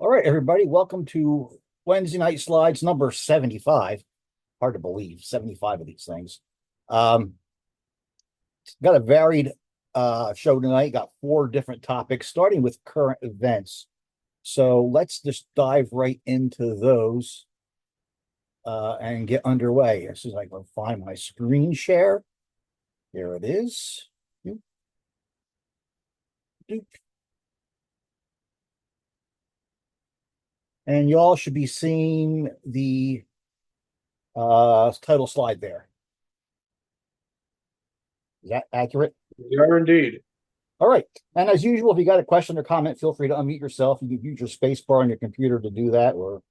All right, everybody, welcome to Wednesday Night Slides number 75. Hard to believe, 75 of these things. Got a varied show tonight, got four different topics, starting with current events. So let's just dive right into those and get underway. As soon as I can find my screen share. Here it is. Doop, doop. And y'all should be seeing the title slide there. Is that accurate? You are indeed. All right. And as usual, if you got a question or comment, feel free to unmute yourself. You can use your space bar on your computer to do that, or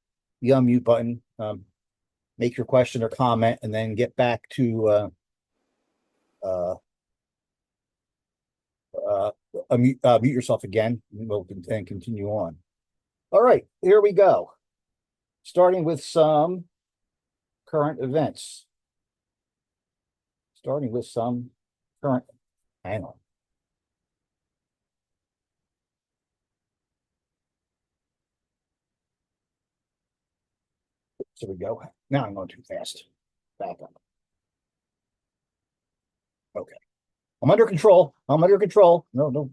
the unmute button. Make your question or comment, and then get back to mute yourself again, and we'll continue on. All right, here we go. Starting with some current events. Hang on. So we go. Now I'm going too fast. Back up. Okay. I'm under control. No,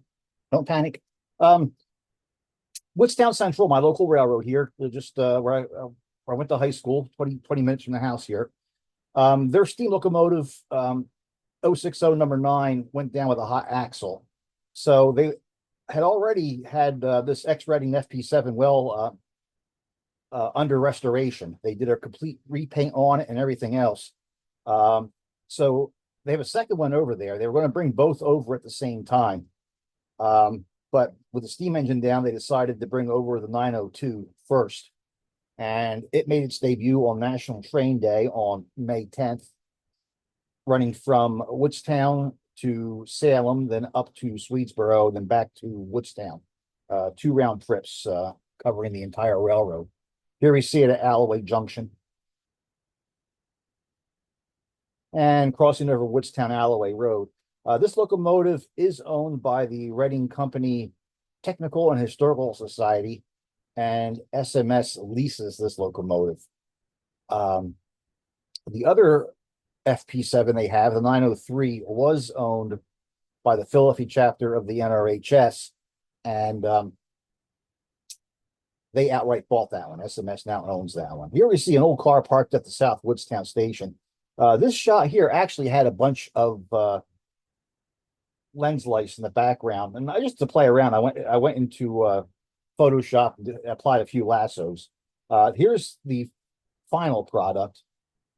don't panic. Woodstown Central, my local railroad here, just where I went to high school, 20 minutes from the house here. Their steam locomotive 060 number 9 went down with a hot axle. So they had already had this X-rating FP7 well under restoration. They did a complete repaint on it and everything else. So they have a second one over there. They were going to bring both over at the same time. But with the steam engine down, they decided to bring over the 902 first. And it made its debut on National Train Day on May 10th, running from Woodstown to Salem, then up to Swedesboro, then back to Woodstown. 2 round trips covering the entire railroad. Here we see it at Alloway Junction. And crossing over Woodstown Alloway Road. This locomotive is owned by the Reading Company Technical and Historical Society, and SMS leases this locomotive. The other FP7 they have, the 903, was owned by the Philadelphia chapter of the NRHS, and they outright bought that one. SMS now owns that one. Here we see an old car parked at the South Woodstown station. This shot here actually had a bunch of lens lights in the background, and just to play around, I went into Photoshop and applied a few lassos. Here's the final product,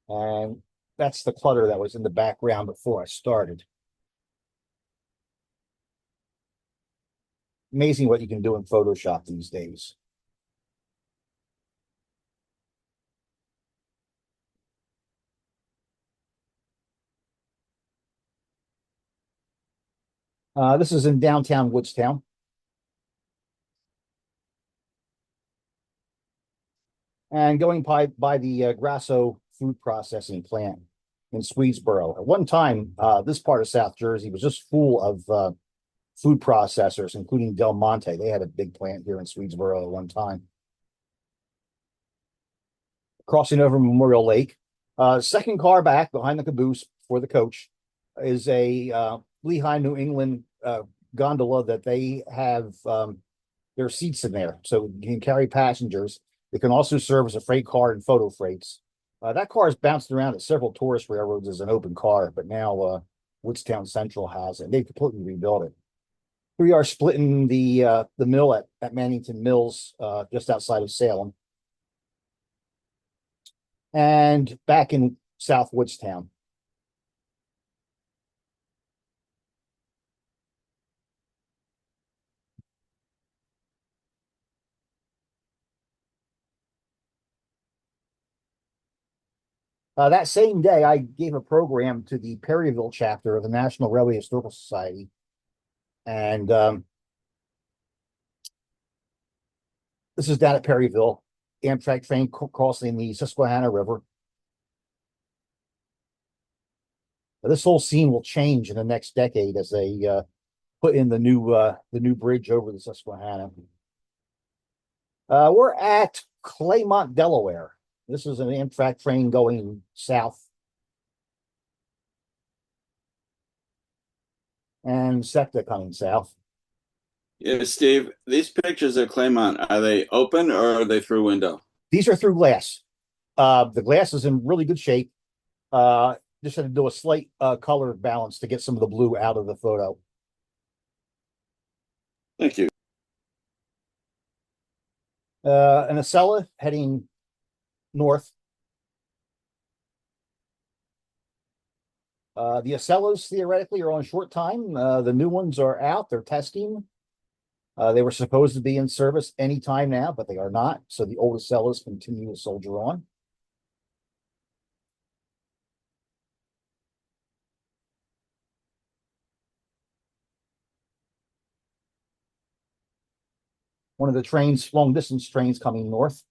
and that's the clutter that was in the background before I started. Amazing what you can do in Photoshop these days. This is in downtown Woodstown. And going by the Grasso food processing plant in Swedesboro. At one time, this part of South Jersey was just full of food processors, including Del Monte. They had a big plant here in Swedesboro at one time. Crossing over Memorial Lake. Second car back behind the caboose for the coach is a Lehigh, New England gondola that they have their seats in there, so you can carry passengers. It can also serve as a freight car and photo freights. That car has bounced around at several tourist railroads as an open car, but now Woodstown Central has it, and they've completely rebuilt it. We are splitting the mill at Mannington Mills, just outside of Salem, and back in South Woodstown. That same day, I gave a program to the Perryville chapter of the National Railway Historical Society. And this is down at Perryville, Amtrak train crossing the Susquehanna River. This whole scene will change in the next decade as they put in the new bridge over the Susquehanna. We're at Claymont, Delaware. This is an Amtrak train going south, and SEPTA coming south. Yeah, Steve, these pictures of Claymont, are they open or are they through window? These are through glass. The glass is in really good shape. Uh, just had to do a slight color balance to get some of the blue out of the photo. Thank you. An Acela heading north. The Acelas theoretically are on short time. The new ones are out. They're testing. They were supposed to be in service anytime now, but they are not. So the old Acelas continue to soldier on. One of the trains, long distance trains coming north.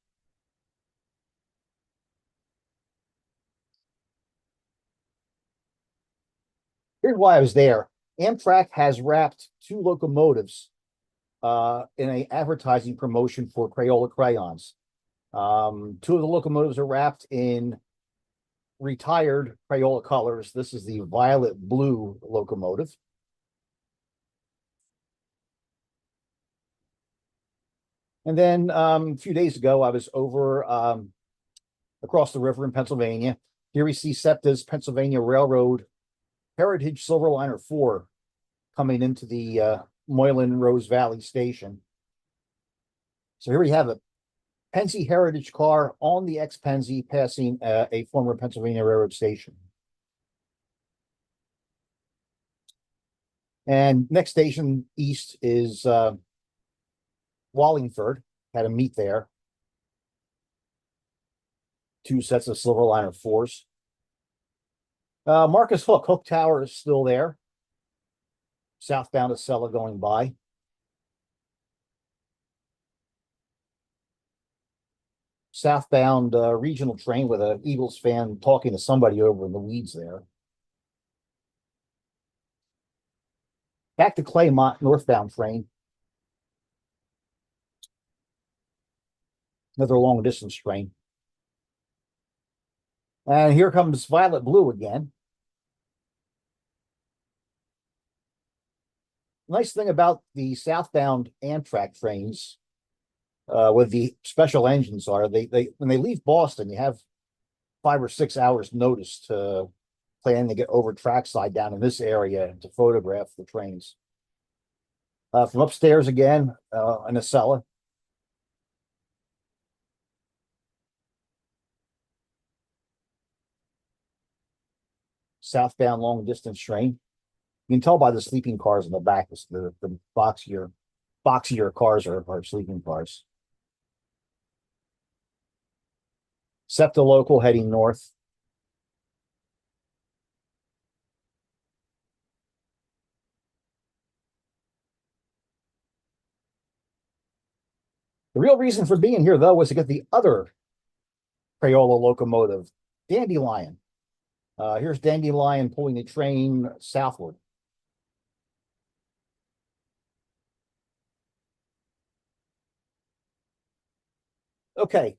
Here's why I was there. Amtrak has wrapped two locomotives in a advertising promotion for Crayola crayons. Two of the locomotives are wrapped in retired Crayola colors. This is the violet blue locomotive. And then a few days ago, I was over across the river in Pennsylvania. Here we see SEPTA's Pennsylvania Railroad Heritage Silverliner 4 coming into the Moylan Rose Valley Station. So here we have a Pennsy Heritage car on the ex-Pennsy passing a former Pennsylvania Railroad station. And next station east is Wallingford. Had a meet there. Two sets of Silverliner 4s. Marcus Hook Tower is still there. Southbound Acela going by. Southbound regional train with an Eagles fan talking to somebody over in the weeds there. Back to Claymont, northbound train. Another long distance train. And here comes Violet Blue again. Nice thing about the southbound Amtrak trains with the special engines are they when they leave Boston, you have 5 or 6 hours notice to plan to get over trackside down in this area to photograph the trains. From upstairs again, an Acela. Southbound long distance train. You can tell by the sleeping cars in the back. The boxier cars are sleeping cars. SEPTA local heading north. The real reason for being here, though, was to get the other Crayola locomotive, Dandelion. Here's Dandelion pulling the train southward. Okay,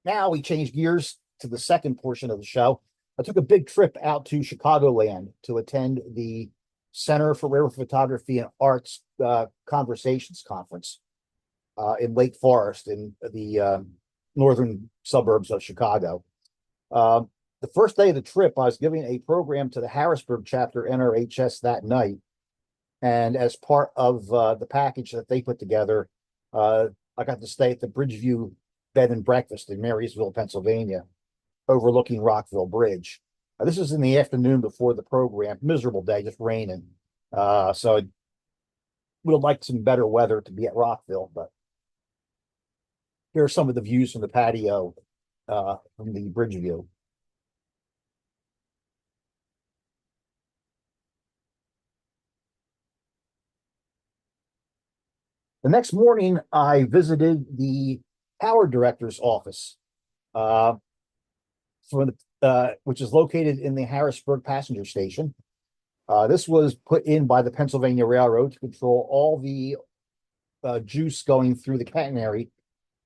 now we change gears to the second portion of the show. I took a big trip out to Chicagoland to attend the Center for River Photography and Arts Conversations Conference in Lake Forest in the northern suburbs of Chicago. The first day of the trip, I was giving a program to the Harrisburg chapter NRHS that night. And as part of the package that they put together, I got to stay at the Bridgeview Bed and Breakfast in Marysville, Pennsylvania, overlooking Rockville Bridge. This is in the afternoon before the program. Miserable day, just raining. So I would have liked some better weather to be at Rockville, but here are some of the views from the patio from the Bridgeview. The next morning, I visited the power director's office, which is located in the Harrisburg passenger station. This was put in by the Pennsylvania Railroad to control all the juice going through the catenary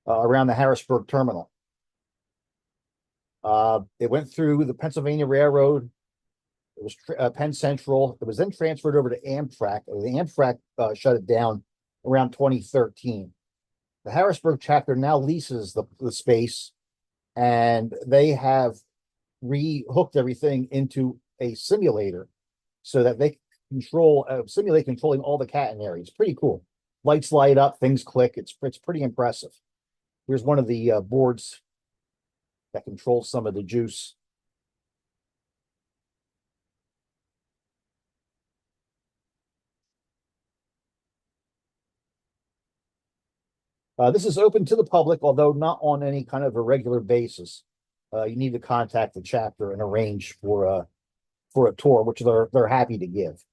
around the Harrisburg terminal. It went through the Pennsylvania Railroad. It was Penn Central. It was then transferred over to Amtrak. The Amtrak shut it down around 2013. The Harrisburg chapter now leases the space, and they have re-hooked everything into a simulator so that they simulate controlling all the catenary. It's pretty cool. Lights light up, things click. It's pretty impressive. Here's one of the boards that controls some of the juice. This is open to the public, although not on any kind of a regular basis. You need to contact the chapter and arrange for a tour, which they're happy to give.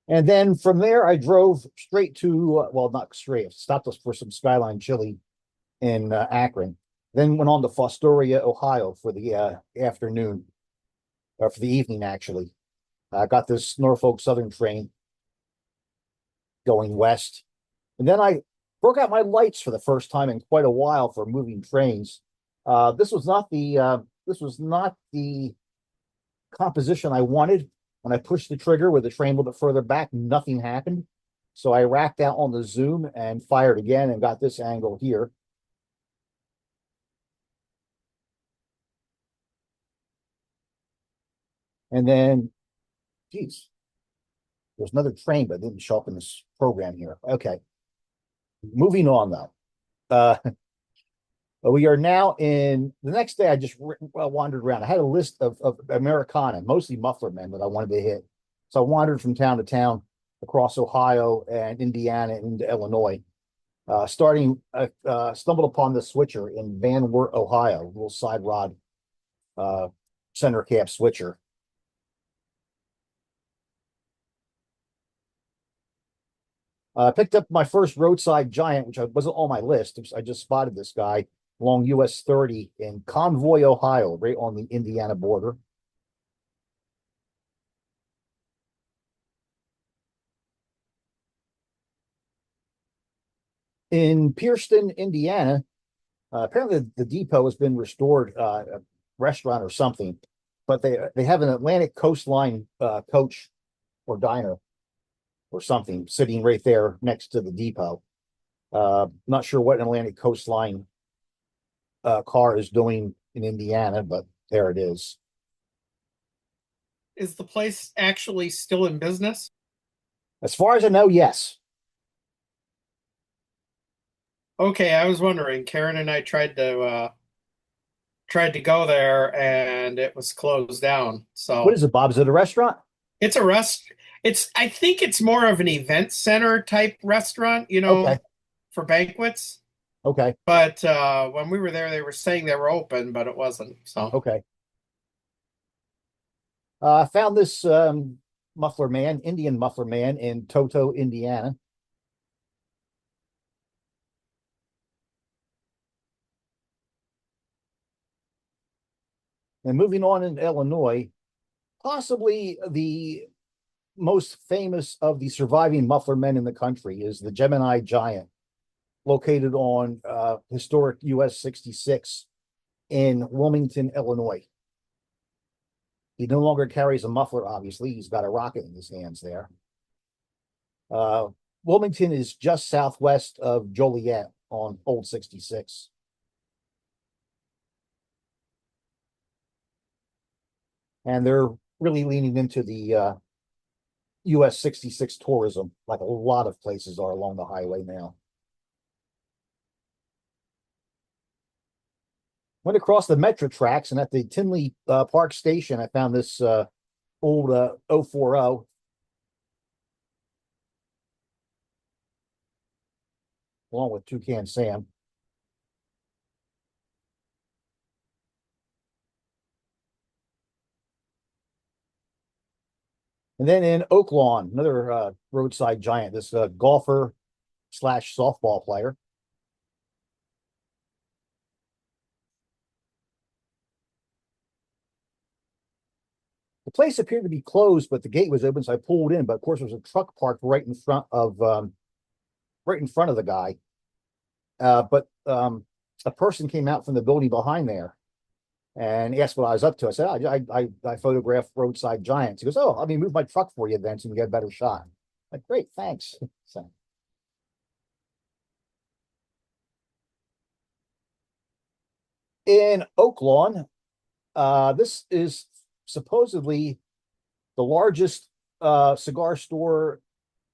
And then from there, I drove straight to, well, not straight, stopped us for some Skyline chili in Akron. Then went on to Fostoria, Ohio for the afternoon, or for the evening, actually. I got this Norfolk Southern train going west. And then I broke out my lights for the first time in quite a while for moving trains. This was not the composition I wanted. When I pushed the trigger with the train a little bit further back, nothing happened. So I racked out on the zoom and fired again and got this angle here. And then, geez, there's another train, but it didn't show up in this program here. Okay. Moving on, though. We are now in the next day. I just wandered around. I had a list of Americana, mostly Muffler Men, that I wanted to hit. So I wandered from town to town across Ohio and Indiana and into Illinois. Stumbled upon the switcher in Van Wert, Ohio, a little side rod center cap switcher. I picked up my first roadside giant, which wasn't on my list. I just spotted this guy along US 30 in Convoy, Ohio, right on the Indiana border. In Pierceton, Indiana, apparently the depot has been restored, a restaurant or something, but they have an Atlantic Coastline coach or diner or something sitting right there next to the depot. Not sure what an Atlantic Coastline car is doing in Indiana, but there it is. Is the place actually still in business? As far as I know, yes. Okay, I was wondering. Karen and I tried to go there and it was closed down. So What is it, Bob? Is it a restaurant? it's a I think it's more of an event center type restaurant, Okay. for banquets. Okay. But when we were there, they were saying they were open, but it wasn't. So Okay. I found this Muffler Man, Indian Muffler Man in Toto, Indiana. And moving on in Illinois, possibly the most famous of the surviving Muffler Men in the country is the Gemini Giant, located on historic US 66 in Wilmington, Illinois. He no longer carries a muffler, obviously. He's got a rocket in his hands there. Wilmington is just southwest of Joliet on Old 66. And they're really leaning into the US 66 tourism, like a lot of places are along the highway now. Went across the metro tracks, and at the Tinley Park Station, I found this old 040 along with Toucan Sam. And then in Oak Lawn, another roadside giant, this golfer slash softball player. The place appeared to be closed, but the gate was open, so I pulled in. But of course, there was a truck parked right in front of the guy. But a person came out from the building behind there and asked what I was up to. I said, I photograph roadside giants. He goes, oh, let me move my truck for you then so you can get a better shot. I'm like, great, thanks. So, in Oak Lawn, this is supposedly the largest cigar store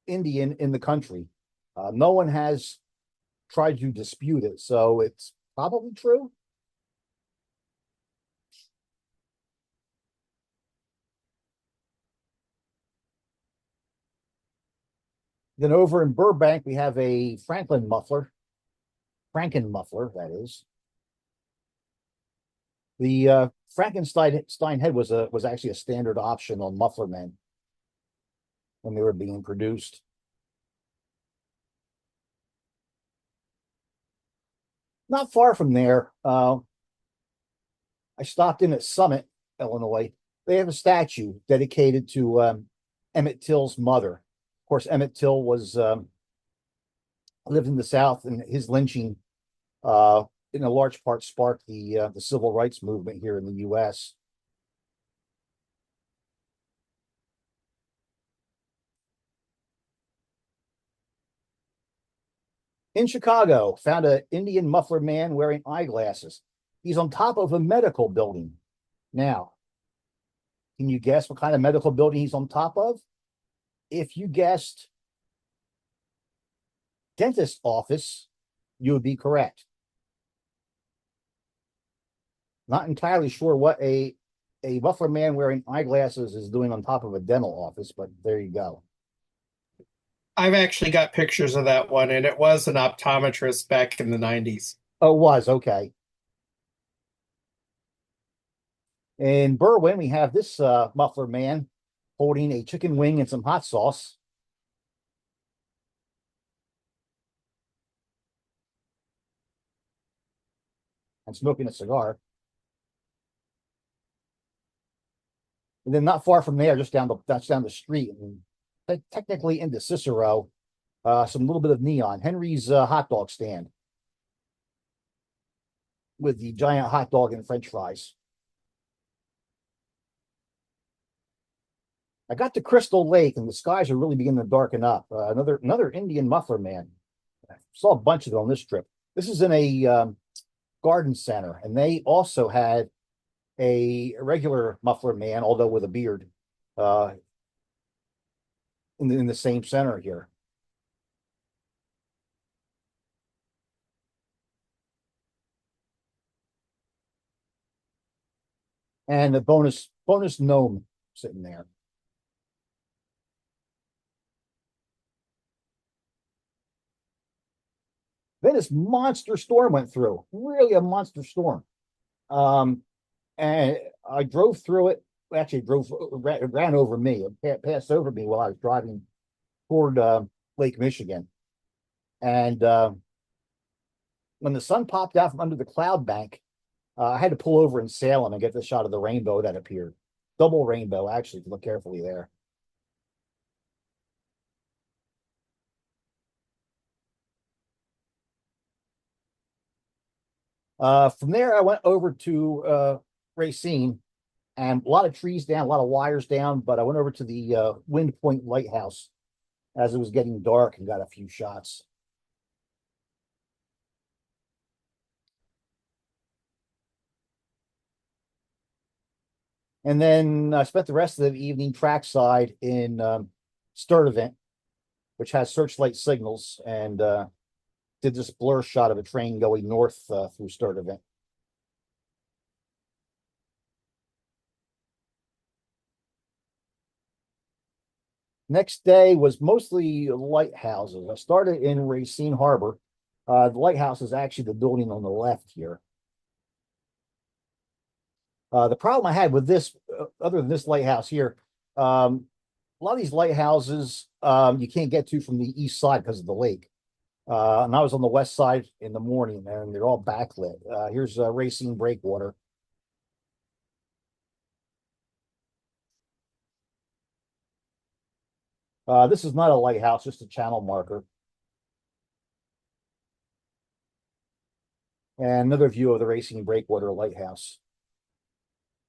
Indian in the country. No one has tried to dispute it, so it's probably true. Then over in Burbank, we have a Franken muffler, that is. The Frankenstein head was actually a standard option on Muffler Men when they were being produced. Not far from there, I stopped in at Summit, Illinois. They have a statue dedicated to Emmett Till's mother. Of course, Emmett Till was lived in the South, and his lynching, in a large part, sparked the civil rights movement here in the U.S. In Chicago, found an Indian muffler man wearing eyeglasses. He's on top of a medical building. Now, can you guess what kind of medical building he's on top of? If you guessed dentist office, you would be correct. Not entirely sure what a muffler man wearing eyeglasses is doing on top of a dental office, but there you go. I've actually got pictures of that one, and it was an optometrist back in the 90s. Oh, it was, okay. In Berwyn, we have this muffler man holding a chicken wing and some hot sauce. And smoking a cigar. And then not far from there, that's down the street, and technically into Cicero, some little bit of neon. Henry's hot dog stand with the giant hot dog and French fries. I got to Crystal Lake, and the skies are really beginning to darken up. Another Indian muffler man. I saw a bunch of them on this trip. This is in a garden center, and they also had a regular muffler man, although with a beard, in the same center here. And the bonus gnome sitting there. Then this monster storm went through, really a monster storm. And I drove through it. Actually, ran over me, passed over me while I was driving toward Lake Michigan. And when the sun popped out from under the cloud bank, I had to pull over in Salem and get the shot of the rainbow that appeared. Double rainbow, actually, if you look carefully there. From there, I went over to Racine, and a lot of trees down, a lot of wires down, but I went over to the Wind Point Lighthouse as it was getting dark and got a few shots. And then I spent the rest of the evening trackside in Sturtevant, which has searchlight signals, and did this blur shot of a train going north through Sturtevant. Next day was mostly lighthouses. I started in Racine Harbor. The lighthouse is actually the building on the left here. The problem I had with this, other than this lighthouse here, a lot of these lighthouses you can't get to from the east side because of the lake. And I was on the west side in the morning, and they're all backlit. Here's Racine Breakwater. This is not a lighthouse, just a channel marker. And another view of the Racine Breakwater Lighthouse.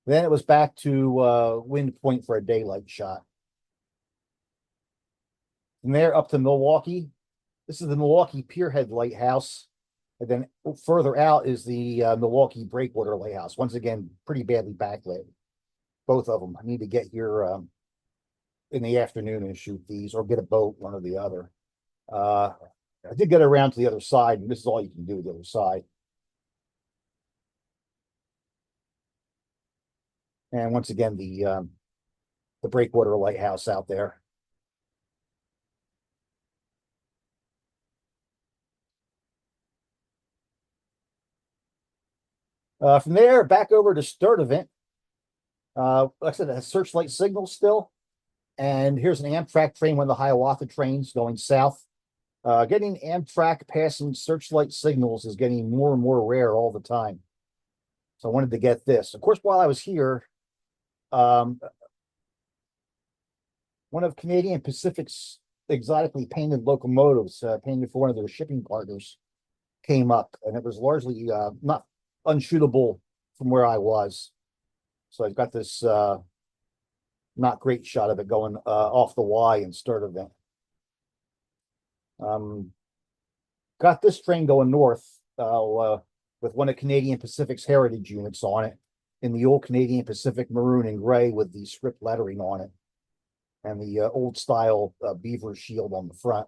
Then it was back to Wind Point for a daylight shot. From there up to Milwaukee. This is the Milwaukee Pierhead Lighthouse. And then further out is the Milwaukee Breakwater Lighthouse. Once again, pretty badly backlit. Both of them. I need to get here in the afternoon and shoot these, or get a boat, one or the other. I did get around to the other side, and this is all you can do with the other side. And once again, the Breakwater Lighthouse out there. From there, back over to Sturtevant. Like I said, it has searchlight signals still. And here's an Amtrak train, one of the Hiawatha trains going south. Getting Amtrak passing searchlight signals is getting more and more rare all the time. So I wanted to get this. Of course, while I was here, one of Canadian Pacific's exotically painted locomotives, painted for one of their shipping partners, came up, and it was largely not unshootable from where I was. So I've got this not great shot of it going off the Y in Sturtevant. Got this train going north with one of Canadian Pacific's heritage units on it, in the old Canadian Pacific maroon and gray with the script lettering on it, and the old style beaver shield on the front.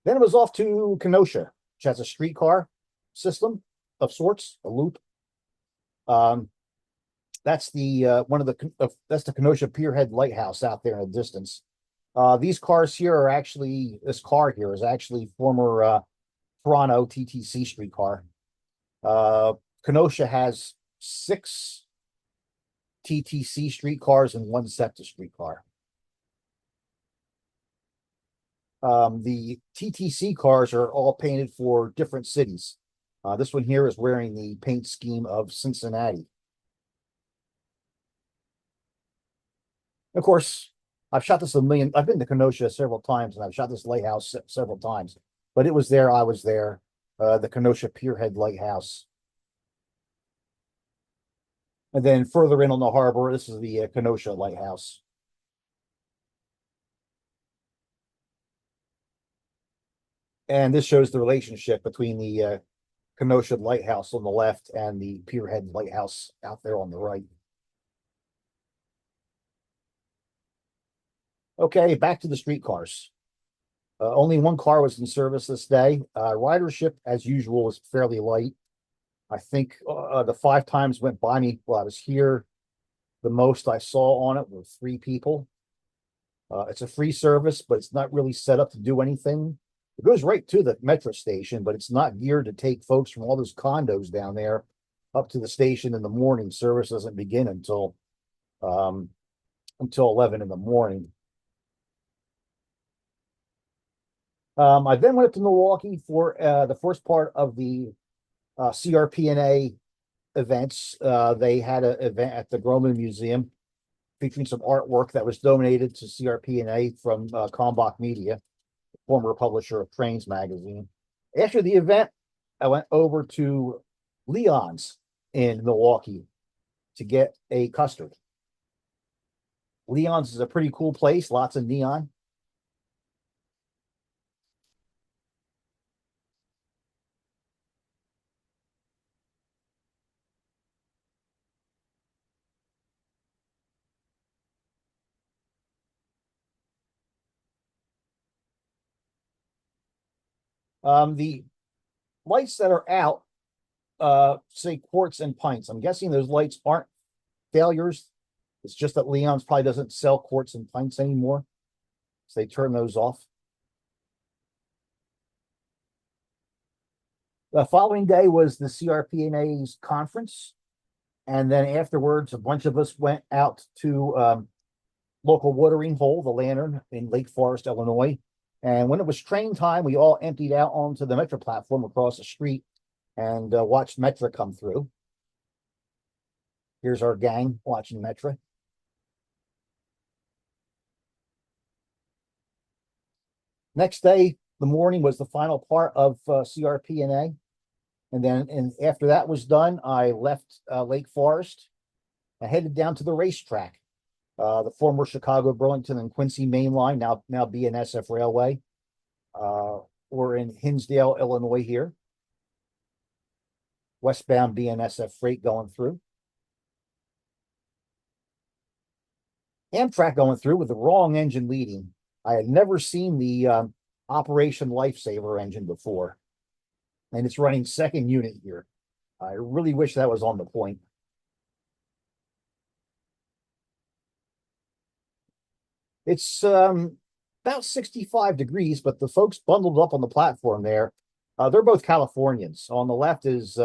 Then it was off to Kenosha, which has a streetcar system of sorts, a loop. That's the that's the Kenosha Pierhead Lighthouse out there in the distance. These cars here are actually, this car here is actually former Toronto TTC streetcar. Kenosha has 6 TTC streetcars and 1 SEPTA streetcar. The TTC cars are all painted for different cities. This one here is wearing the paint scheme of Cincinnati. Of course, I've shot this I've been to Kenosha several times, and I've shot this lighthouse several times, but it was there, I was there, the Kenosha Pierhead Lighthouse. And then further in on the harbor, this is the Kenosha Lighthouse. And this shows the relationship between the Kenosha Lighthouse on the left and the Pierhead Lighthouse out there on the right. Okay, back to the streetcars. Only 1 car was in service this day. Ridership, as usual, was fairly light. I think the 5 times went by me while I was here, the most I saw on it were 3 people. It's a free service, but it's not really set up to do anything. It goes right to the metro station, but it's not geared to take folks from all those condos down there up to the station in the morning. Service doesn't begin until 11 in the morning. I then went up to Milwaukee for the first part of the CRPNA events. They had an event at the Groman Museum featuring some artwork that was donated to CRPNA from Kalmbach Media, former publisher of Trains magazine. After the event, I went over to Leon's in Milwaukee to get a custard. Leon's is a pretty cool place, lots of neon. The lights that are out say quarts and pints. I'm guessing those lights aren't failures. It's just that Leon's probably doesn't sell quarts and pints anymore, so they turn those off. The following day was the CRPNA's conference. And then afterwards, a bunch of us went out to local watering hole, the Lantern in Lake Forest, Illinois. And when it was train time, we all emptied out onto the Metro platform across the street and watched Metro come through. Here's our gang watching Metro. Next day, the morning was the final part of CRP&A. And after that was done, I left Lake Forest. I headed down to the racetrack, the former Chicago, Burlington, and Quincy Main Line, now BNSF Railway. We're in Hinsdale, Illinois here. Westbound BNSF freight going through. Amtrak going through with the wrong engine leading. I had never seen the Operation Lifesaver engine before. And it's running second unit here. I really wish that was on the point. It's about 65 degrees, but the folks bundled up on the platform there, they're both Californians. On the left is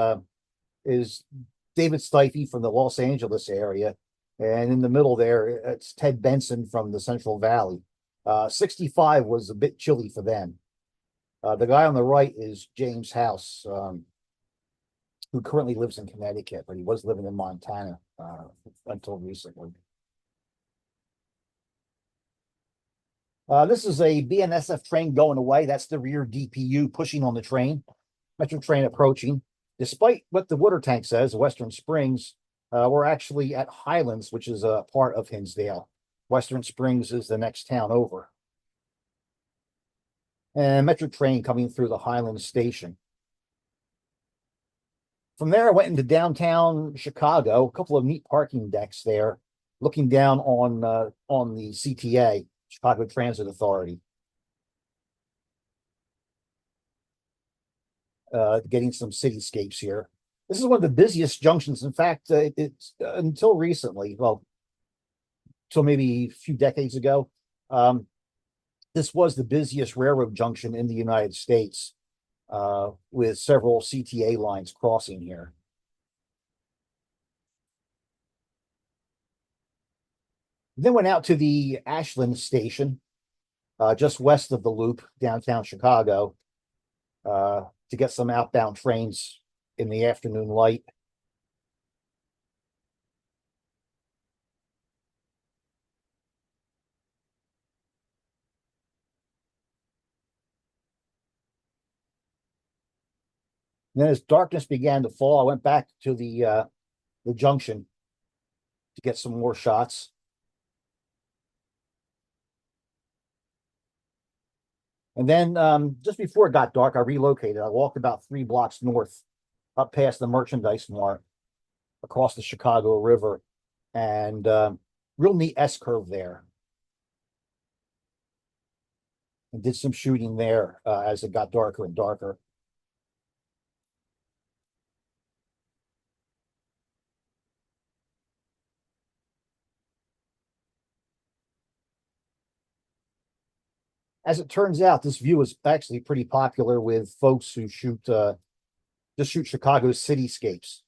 David Steife from the Los Angeles area. And in the middle there, it's Ted Benson from the Central Valley. 65 was a bit chilly for them. The guy on the right is James House, who currently lives in Connecticut, but he was living in Montana until recently. This is a BNSF train going away. That's the rear DPU pushing on the train. Metro train approaching. Despite what the water tank says, Western Springs, we're actually at Highlands, which is a part of Hinsdale. Western Springs is the next town over. And Metro train coming through the Highlands station. From there, I went into downtown Chicago, a couple of neat parking decks there, looking down on the CTA, Chicago Transit Authority. Getting some cityscapes here. This is one of the busiest junctions. In fact, it's until recently, well, till maybe a few decades ago, this was the busiest railroad junction in the United States, with several CTA lines crossing here. Then went out to the Ashland station, just west of the Loop, downtown Chicago, to get some outbound trains in the afternoon light. And then as darkness began to fall, I went back to the junction to get some more shots. And then just before it got dark, I relocated. I walked about 3 blocks north, up past the Merchandise Mart, across the Chicago River, and real neat S-curve there. And did some shooting there as it got darker and darker. As it turns out, this view is actually pretty popular with folks who just shoot Chicago cityscapes.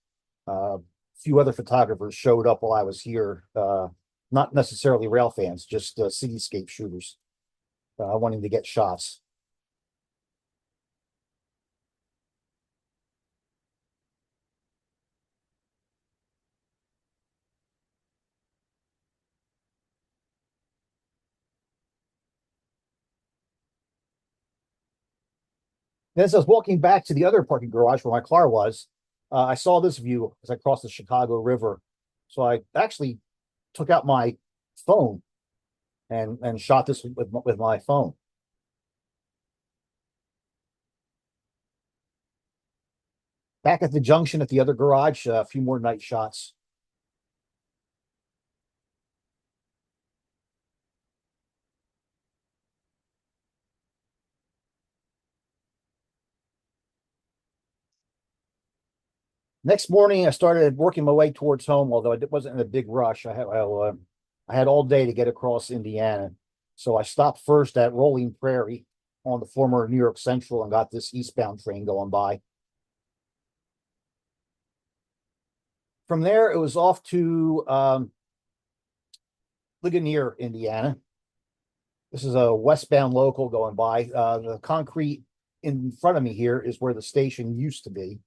A few other photographers showed up while I was here, not necessarily rail fans, just cityscape shooters wanting to get shots. As I was walking back to the other parking garage where my car was, I saw this view as I crossed the Chicago River. So I actually took out my phone and shot this with my phone. Back at the junction at the other garage, a few more night shots. Next morning, I started working my way towards home, although it wasn't in a big rush. I had all day to get across Indiana. So I stopped first at Rolling Prairie on the former New York Central and got this eastbound train going by. From there, it was off to Ligonier, Indiana. This is a westbound local going by. The concrete in front of me here is where the station used to be.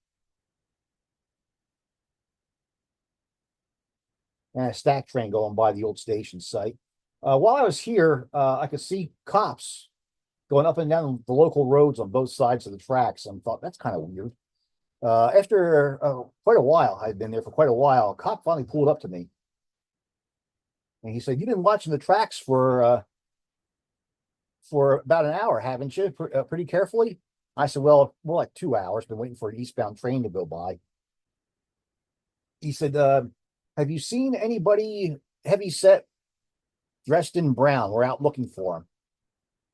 And a stack train going by the old station site. While I was here, I could see cops going up and down the local roads on both sides of the tracks, and thought that's kind of weird. After quite a while, I'd been there for quite a while, a cop finally pulled up to me. And he said, "You've been watching the tracks for about an hour, haven't you? Pretty carefully?" I said, "Well, more like 2 hours. Been waiting for an eastbound train to go by." He said, "Have you seen anybody heavy set dressed in brown? We're out looking for him."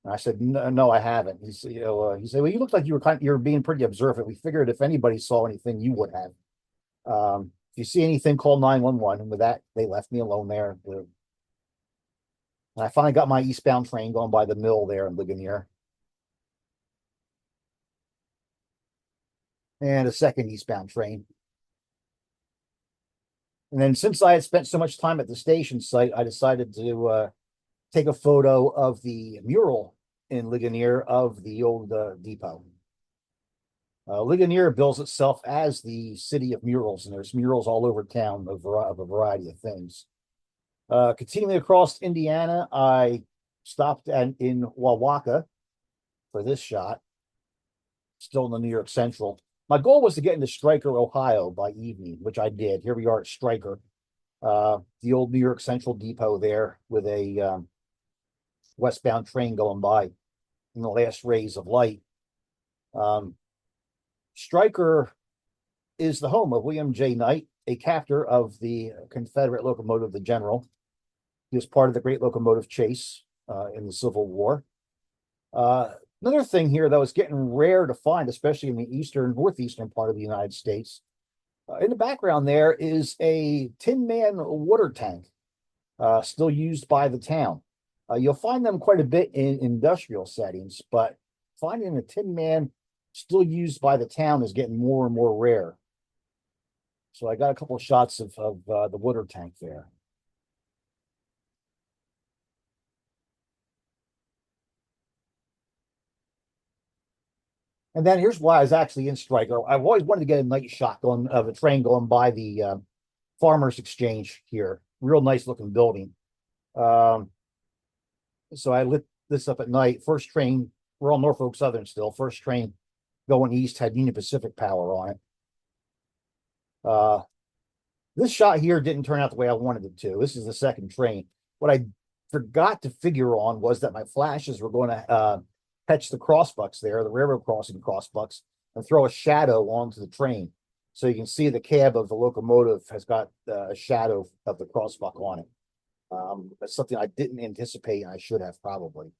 And I said, "No, I haven't." He said, he said, "Well, you look like you were being pretty observant. We figured if anybody saw anything, you would have. If you see anything, call 911." And with that, they left me alone there. And I finally got my eastbound train going by the mill there in Ligonier. And a second eastbound train. And then since I had spent so much time at the station site, I decided to take a photo of the mural in Ligonier of the old depot. Ligonier bills itself as the city of murals, and there's murals all over town of a variety of things. Continuing across Indiana, I stopped in Wawaka for this shot, still in the New York Central. My goal was to get into Stryker, Ohio by evening, which I did. Here we are at Stryker, the old New York Central depot there with a westbound train going by in the last rays of light. Stryker is the home of William J. Knight, a captor of the Confederate locomotive, the General. He was part of the Great Locomotive Chase in the Civil War. Another thing here that was getting rare to find, especially in the northeastern part of the United States. In the background there is a Tin Man water tank, still used by the town. You'll find them quite a bit in industrial settings, but finding a Tin Man still used by the town is getting more and more rare. So I got a couple of shots of the water tank there. And then here's why I was actually in Stryker. I've always wanted to get a night shot of a train going by the Farmers Exchange here. Real nice looking building. So I lit this up at night. First train, we're on Norfolk Southern still. First train going east had Union Pacific power on it. This shot here didn't turn out the way I wanted it to. This is the second train. What I forgot to figure on was that my flashes were going to catch the crossbucks there, the railroad crossing crossbucks, and throw a shadow onto the train. So you can see the cab of the locomotive has got a shadow of the crossbuck on it. That's something I didn't anticipate, and I should have probably.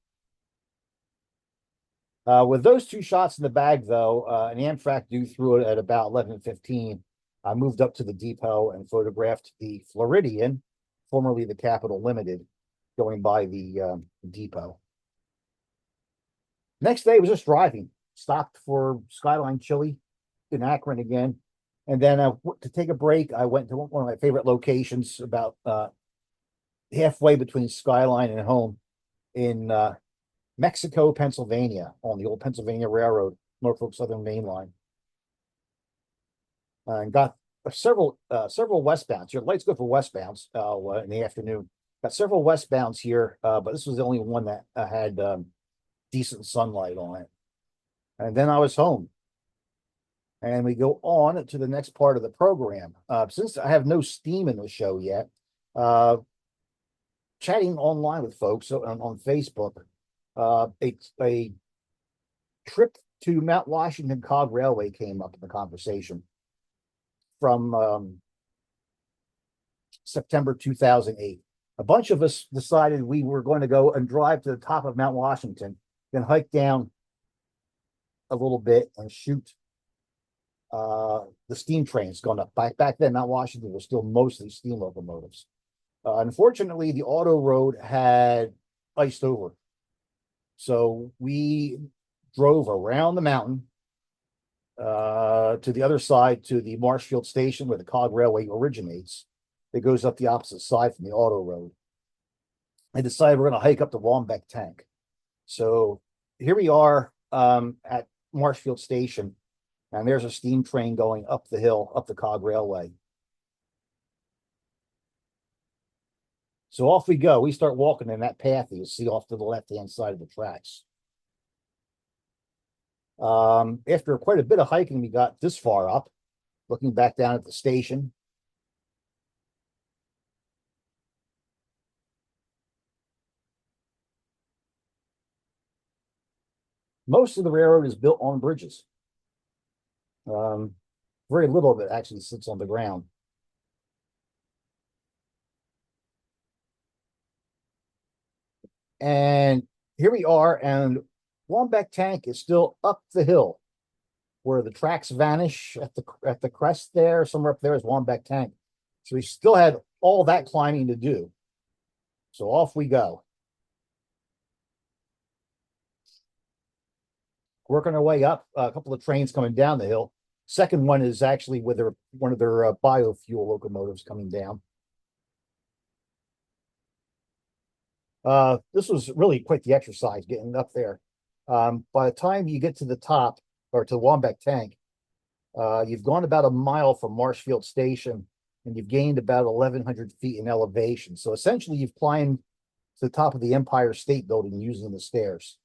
With those two shots in the bag, though, an Amtrak due through it at about 11:15. I moved up to the depot and photographed the Floridian, formerly the Capital Limited, going by the depot. Next day was just driving. Stopped for Skyline Chili in Akron again. And then to take a break, I went to one of my favorite locations about halfway between Skyline and home in Mexico, Pennsylvania, on the old Pennsylvania Railroad, Norfolk Southern Main Line. And got several westbounds. Your lights go for westbounds in the afternoon. Got several westbounds here, but this was the only one that had decent sunlight on it. And then I was home. And we go on to the next part of the program. Since I have no steam in the show yet, chatting online with folks on Facebook, a trip to Mount Washington Cog Railway came up in the conversation from September 2008. A bunch of us decided we were going to go and drive to the top of Mount Washington, then hike down a little bit and shoot the steam trains going up. Back then, Mount Washington was still mostly steam locomotives. Unfortunately, the auto road had iced over. So we drove around the mountain, to the other side to the Marshfield Station where the Cog Railway originates. It goes up the opposite side from the auto road. I decided we're going to hike up the Wambeck Tank. So here we are at Marshfield Station, and there's a steam train going up the hill, up the Cog Railway. So off we go. We start walking in that path you see off to the left-hand side of the tracks. After quite a bit of hiking, we got this far up, looking back down at the station. Most of the railroad is built on bridges. Very little of it actually sits on the ground. And here we are, and Wambeck Tank is still up the hill where the tracks vanish at the crest there. Somewhere up there is Wambeck Tank. So we still had all that climbing to do. So off we go. Working our way up, a couple of trains coming down the hill. Second one is actually with one of their biofuel locomotives coming down. This was really quite the exercise getting up there. By the time you get to the top or to Wambeck Tank, you've gone about a mile from Marshfield Station and you've gained about 1,100 feet in elevation. So essentially you've climbed to the top of the Empire State Building using the stairs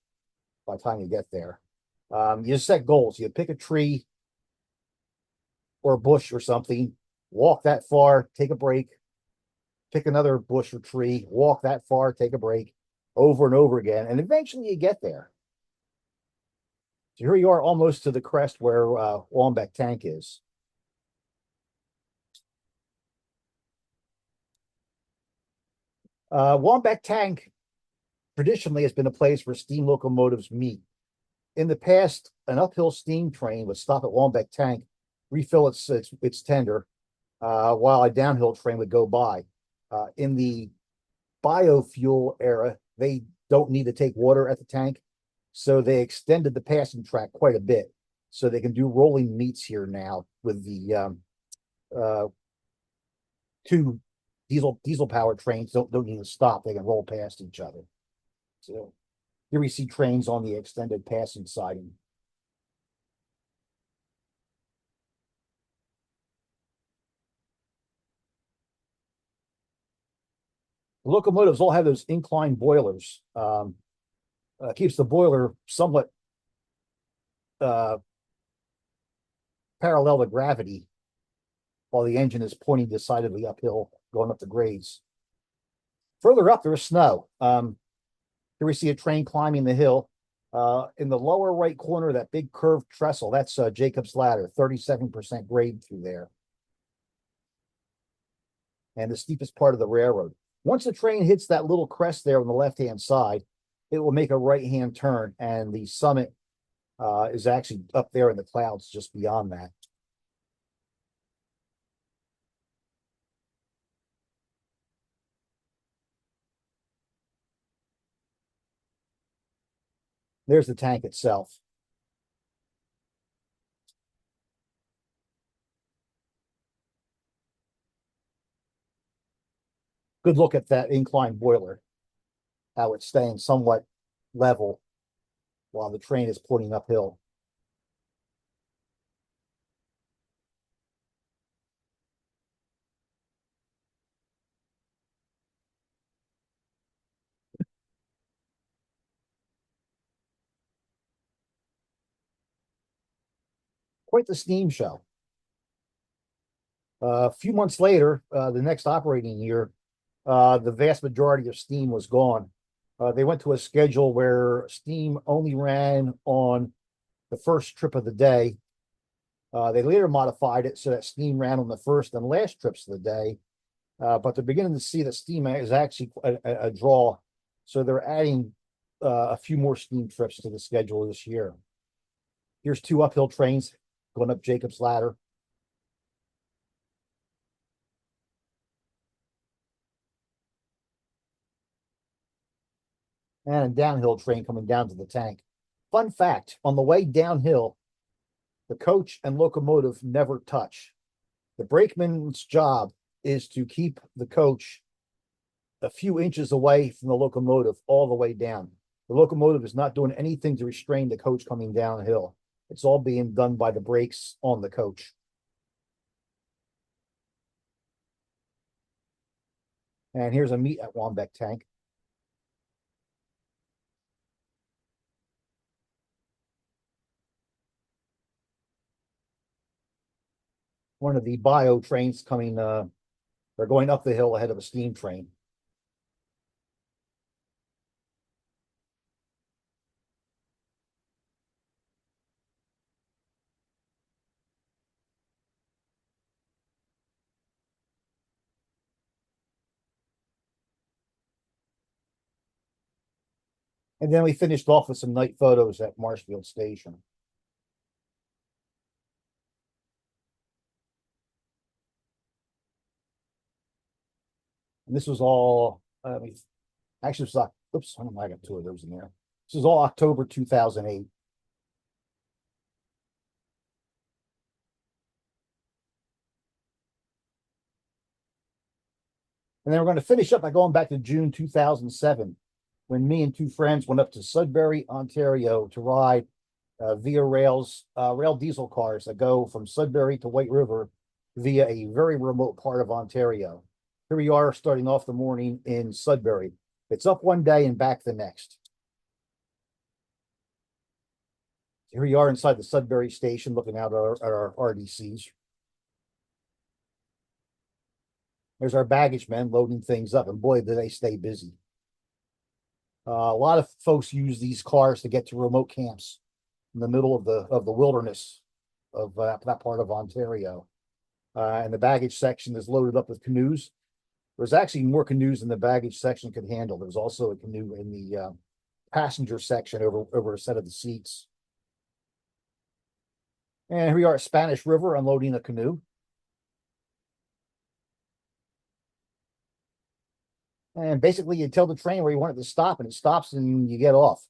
by the time you get there. You set goals. You pick a tree or a bush or something, walk that far, take a break, pick another bush or tree, walk that far, take a break, over and over again, and eventually you get there. So here you are almost to the crest where Wambeck Tank is. Wambeck Tank traditionally has been a place where steam locomotives meet. In the past, an uphill steam train would stop at Wambeck Tank, refill its tender, while a downhill train would go by. In the biofuel era, they don't need to take water at the tank, so they extended the passing track quite a bit, so they can do rolling meets here now with the two diesel powered trains. Don't need to stop; they can roll past each other. So here we see trains on the extended passing siding. The locomotives all have those inclined boilers. Keeps the boiler somewhat parallel to gravity while the engine is pointing decidedly uphill, going up the grades. Further up, there's snow. Here we see a train climbing the hill. In the lower right corner, that big curved trestle, that's Jacob's Ladder, 37% grade through there. And the steepest part of the railroad. Once the train hits that little crest there on the left-hand side, it will make a right-hand turn, and the summit is actually up there in the clouds just beyond that. There's the tank itself. Good look at that inclined boiler, how it's staying somewhat level while the train is pointing uphill. Quite the steam show. A few months later, the next operating year, the vast majority of steam was gone. They went to a schedule where steam only ran on the first trip of the day. They later modified it so that steam ran on the first and last trips of the day. But they're beginning to see that steam is actually a draw. So they're adding a few more steam trips to the schedule this year. Here's two uphill trains going up Jacob's Ladder. And a downhill train coming down to the tank. Fun fact, on the way downhill, The coach and locomotive never touch. The brakeman's job is to keep the coach a few inches away from the locomotive all the way down. The locomotive is not doing anything to restrain the coach coming downhill. It's all being done by the brakes on the coach. And here's a meet at Wambeck tank. One of the bio trains coming, they're going up the hill ahead of a steam train. And then we finished off with some night photos at Marshfield Station. And this was all, actually, it was, oops, I don't know, I got two of those in there. This is all October 2008. And then we're going to finish up by going back to June 2007, when me and two friends went up to Sudbury, Ontario to ride via rail diesel cars that go from Sudbury to White River via a very remote part of Ontario. Here we are starting off the morning in Sudbury. It's up one day and back the next. Here we are inside the Sudbury station looking out at our RDCs. There's our baggage men loading things up, and boy, do they stay busy. A lot of folks use these cars to get to remote camps in the middle of the wilderness of that part of Ontario. And the baggage section is loaded up with canoes. There's actually more canoes than the baggage section could handle. There's also a canoe in the passenger section over a set of the seats. And here we are at Spanish River unloading a canoe. And basically, you tell the train where you want it to stop, and it stops, and you get off.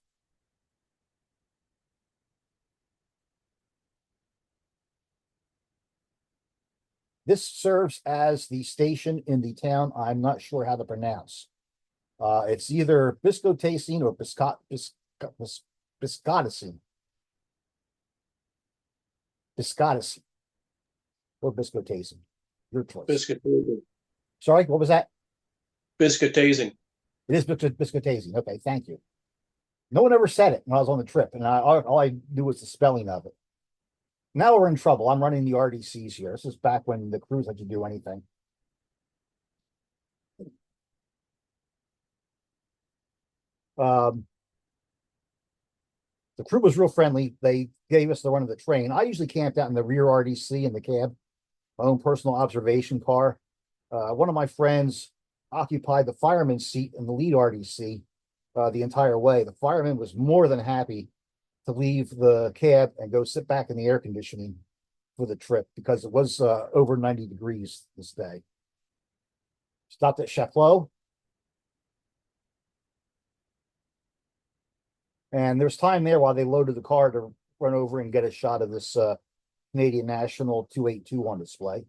This serves as the station in the town I'm not sure how to pronounce. It's either Biscotacine or Biscotacine. Biscotacine or Biscotacine. Your choice. Biscotazing. Sorry, what was that? Biscotazing. It is Biscotazine. Okay, thank you. No one ever said it when I was on the trip, and all I knew was the spelling of it. Now we're in trouble. I'm running the RDCs here. This is back when the crews had to do anything. The crew was real friendly. They gave us the run of the train. I usually camped out in the rear RDC in the cab, my own personal observation car. One of my friends occupied the fireman's seat in the lead RDC the entire way. The fireman was more than happy to leave the cab and go sit back in the air conditioning for the trip because it was over 90 degrees this day. Stopped at Chapleau. And there's time there while they loaded the car to run over and get a shot of this Canadian National 282 on display.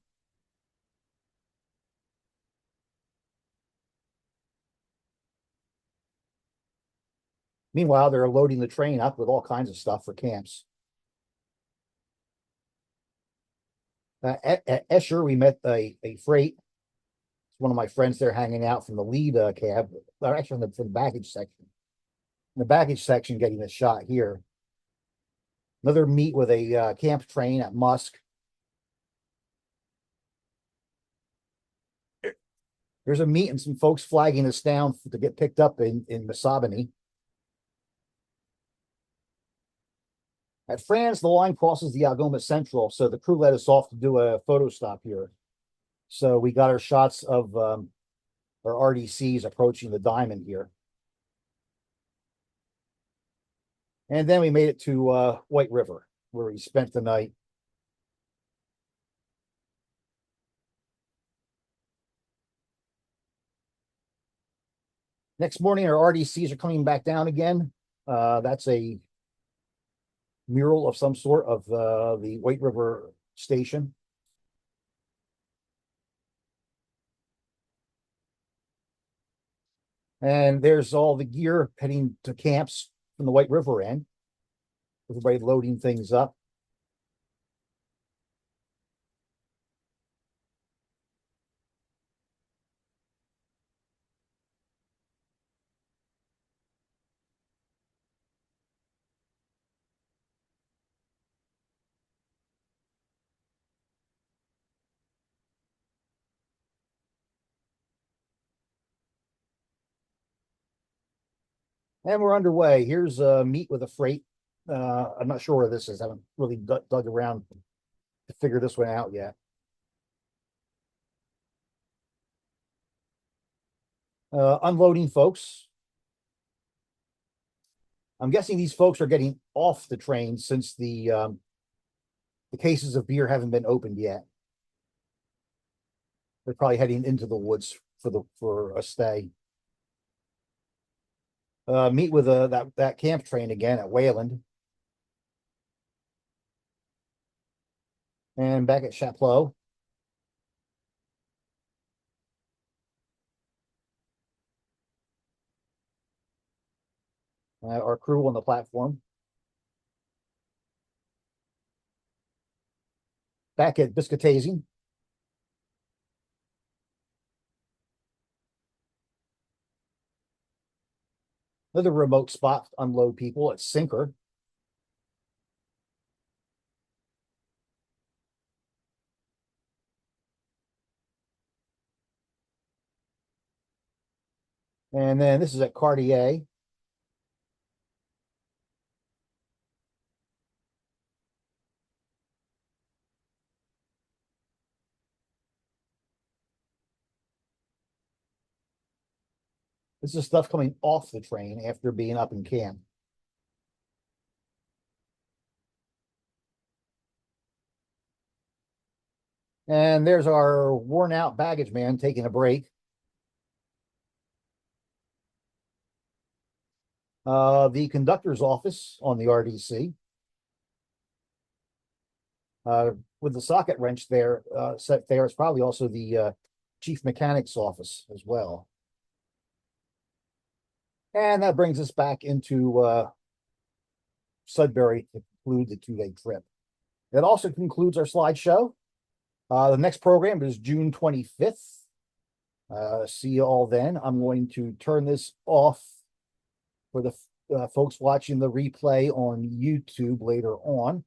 Meanwhile, they're loading the train up with all kinds of stuff for camps. At Escher, we met a freight. One of my friends there hanging out from the lead cab, or actually from the baggage section. In the baggage section, getting a shot here. Another meet with a camp train at Musk. There's a meet and some folks flagging us down to get picked up in Missobony. At France, the line crosses the Algoma Central, so the crew let us off to do a photo stop here. So we got our shots of our RDCs approaching the diamond here. And then we made it to White River, where we spent the night. Next morning, our RDCs are coming back down again. That's a mural of some sort of the White River station. And there's all the gear heading to camps from the White River end. Everybody loading things up. And we're underway. Here's meet with a freight. I'm not sure where this is. I haven't really dug around to figure this one out yet. Unloading folks. I'm guessing these folks are getting off the train since the cases of beer haven't been opened yet. They're probably heading into the woods for a stay. Meet with that camp train again at Wayland. And back at Chapleau. Our crew on the platform. Back at Biscuitazing. Another remote spot to unload people at Sinker. And then this is at Cartier. This is stuff coming off the train after being up in camp. And there's our worn out baggage man taking a break. The conductor's office on the RDC. With the socket wrench there, set there, it's probably also the chief mechanic's office as well. And that brings us back into Sudbury to conclude the 2-day trip. That also concludes our slideshow. The next program is June 25th. See you all then. I'm going to turn this off for the folks watching the replay on YouTube later on.